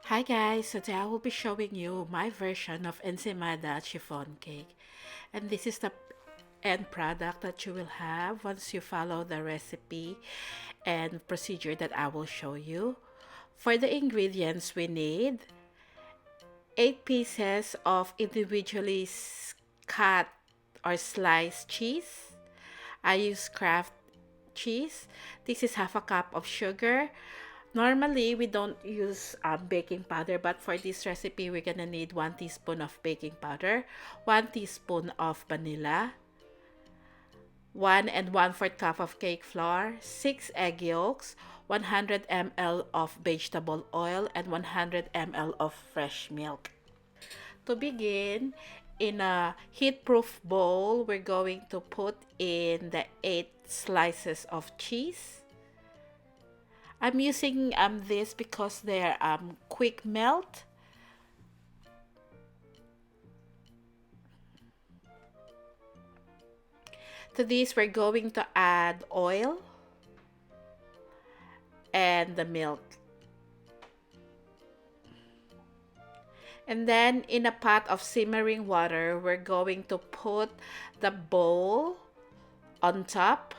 Hi guys, today I will be showing you my version of Ensaymada Chiffon Cake. And this is the end product that you will have once you follow the recipe and procedure that I will show you. For the ingredients we need 8 pieces of individually cut or sliced cheese. I use Kraft cheese. This is half a cup of sugar. Normally, we don't use baking powder, but for this recipe, we're gonna need 1 teaspoon of baking powder, 1 teaspoon of vanilla, 1 and 1/4 cup of cake flour, 6 egg yolks, 100 ml of vegetable oil, and 100 ml of fresh milk. To begin, in a heat-proof bowl, we're going to put in the 8 slices of cheese. I'm using this because they're quick melt. To this, we're going to add oil and the milk. And then in a pot of simmering water, we're going to put the bowl on top.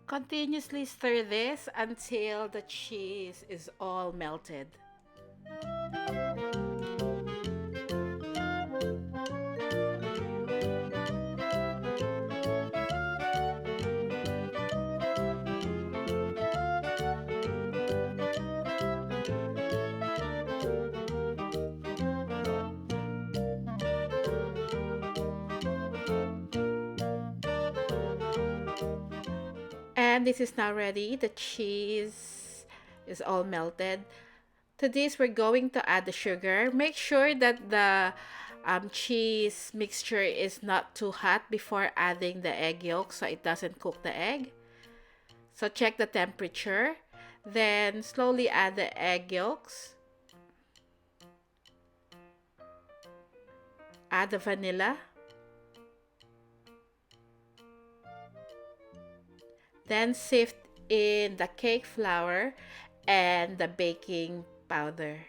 Continuously stir this until the cheese is all melted. And this is now ready. The cheese is all melted. To this, we're going to add the sugar. Make sure that the cheese mixture is not too hot before adding the egg yolk so it doesn't cook the egg. So check the temperature. Then slowly add the egg yolks. Add the vanilla. Then sift in the cake flour and the baking powder.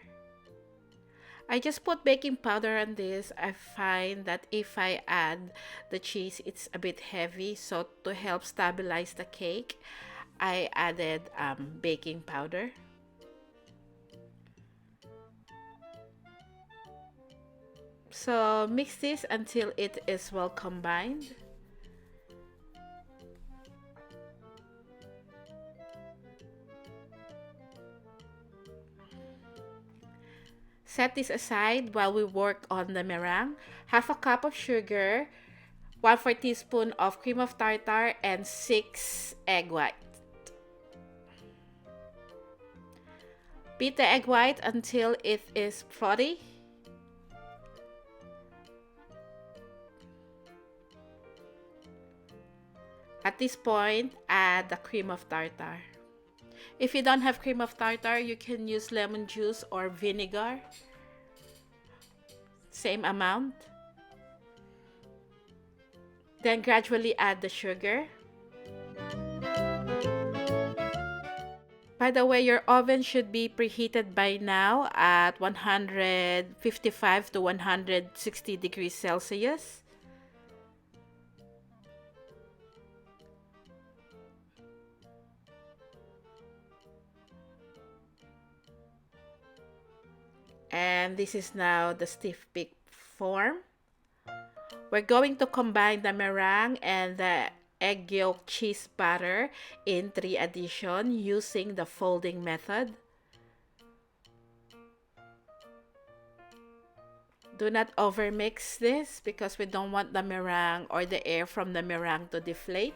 I just put baking powder on this. I find that if I add the cheese, it's a bit heavy. So to help stabilize the cake, I added baking powder. So mix this until it is well combined. Set this aside while we work on the meringue. Half a cup of sugar, 1/4 teaspoon of cream of tartar, and 6 egg whites. Beat the egg white until it is frothy. At this point, add the cream of tartar. If you don't have cream of tartar, you can use lemon juice or vinegar. Same amount. Then gradually add the sugar. By the way, your oven should be preheated by now at 155 to 160 degrees Celsius. And this is now the stiff peak form. We're going to combine the meringue and the egg yolk cheese batter in 3 addition using the folding method. Do not overmix this because we don't want the meringue or the air from the meringue to deflate.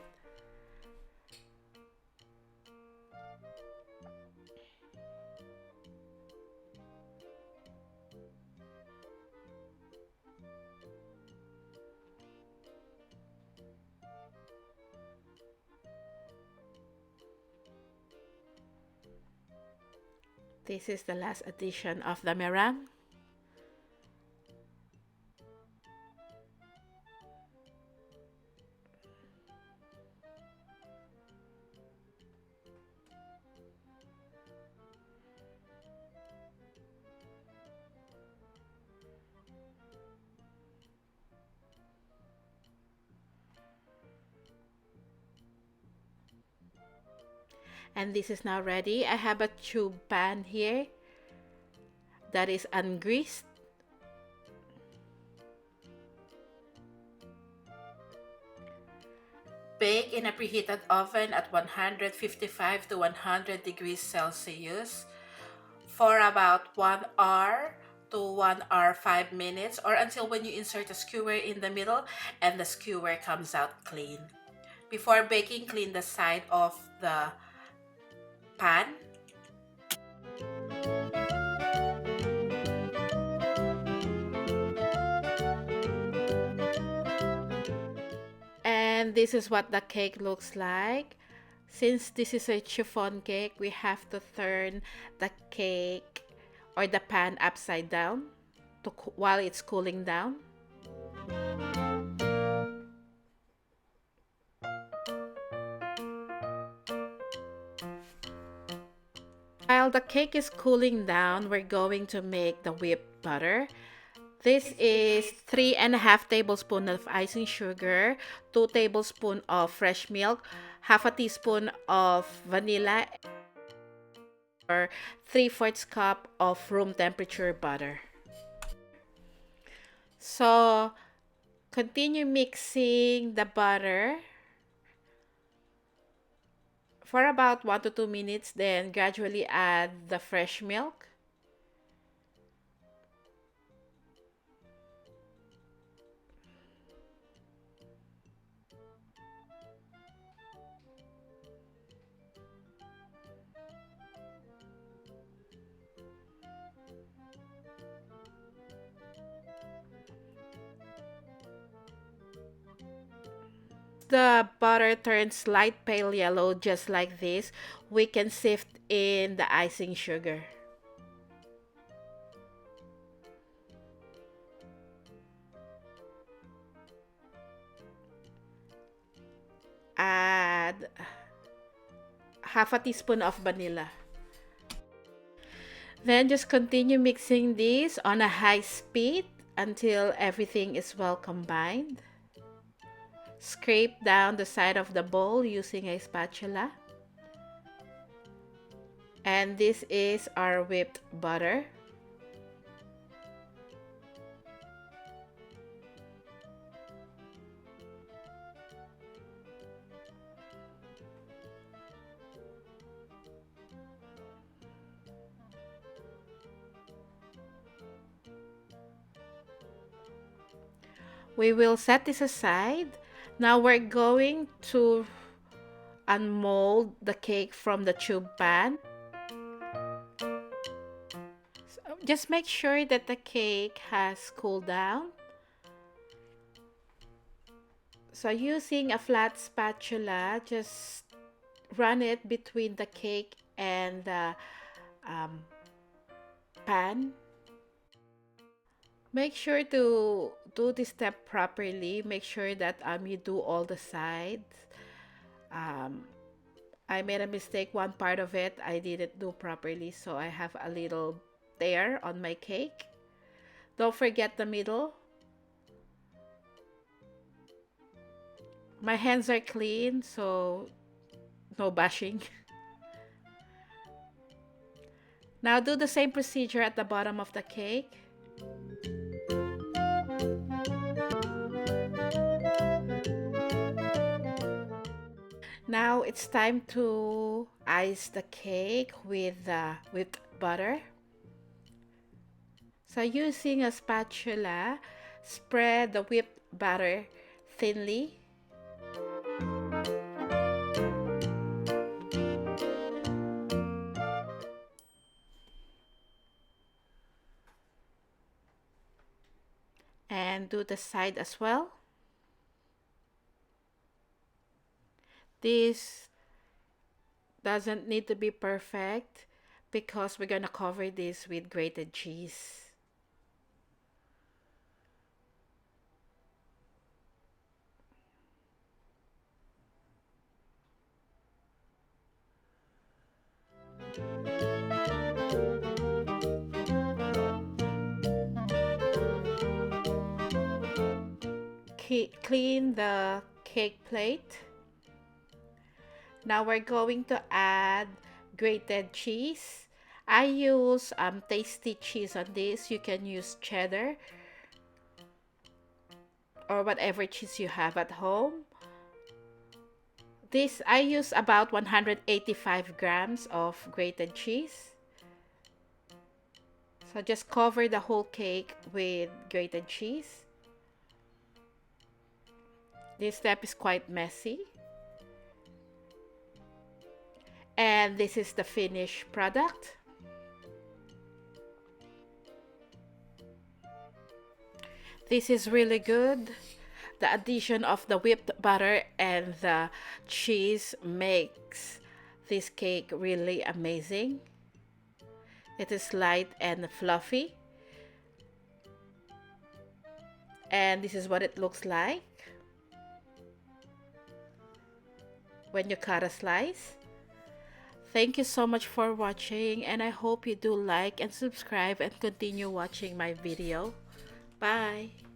This is the last addition of the meringue. And this is now ready. I have a tube pan here that is ungreased. Bake in a preheated oven at 155 to 100 degrees Celsius for about 1 hour to 1 hour 5 minutes, or until when you insert a skewer in the middle and the skewer comes out clean. Before baking, clean the side of the pan. And this is what the cake looks like. Since this is a chiffon cake, we have to turn the cake or the pan upside down while it's cooling down. While the cake is cooling down, we're going to make the whipped butter. This is 3.5 tablespoons of icing sugar, 2 tablespoons of fresh milk, half a teaspoon of vanilla, or 3/4 cup of room temperature butter. So continue mixing the butter for about 1 to 2 minutes, then gradually add the fresh milk. The butter turns light pale yellow just like this, we can sift in the icing sugar. Add half a teaspoon of vanilla. Then just continue mixing this on a high speed until everything is well combined. Scrape down the side of the bowl using a spatula. And this is our whipped butter. We will set this aside. Now we're going to unmold the cake from the tube pan. So just make sure that the cake has cooled down. So using a flat spatula, just run it between the cake and the um, pan. Make sure to do this step properly. Make sure that you do all the sides. Um, I made a mistake. One part of it I didn't do properly, so I have a little tear on my cake. Don't forget the middle. My hands are clean, so no bashing. Now do the same procedure at the bottom of the cake. Now it's time to ice the cake with butter. So using a spatula, spread the whipped butter thinly. And do the side as well. This doesn't need to be perfect because we're gonna cover this with grated cheese. Clean the cake plate. Now we're going to add grated cheese. I use tasty cheese on this. You can use cheddar or whatever cheese you have at home. This I use about 185 grams of grated cheese. So just cover the whole cake with grated cheese. This step is quite messy. And this is the finished product. This is really good. The addition of the whipped butter and the cheese makes this cake really amazing. It is light and fluffy. And this is what it looks like when you cut a slice. Thank you so much for watching, and I hope you do like and subscribe and continue watching my video. Bye!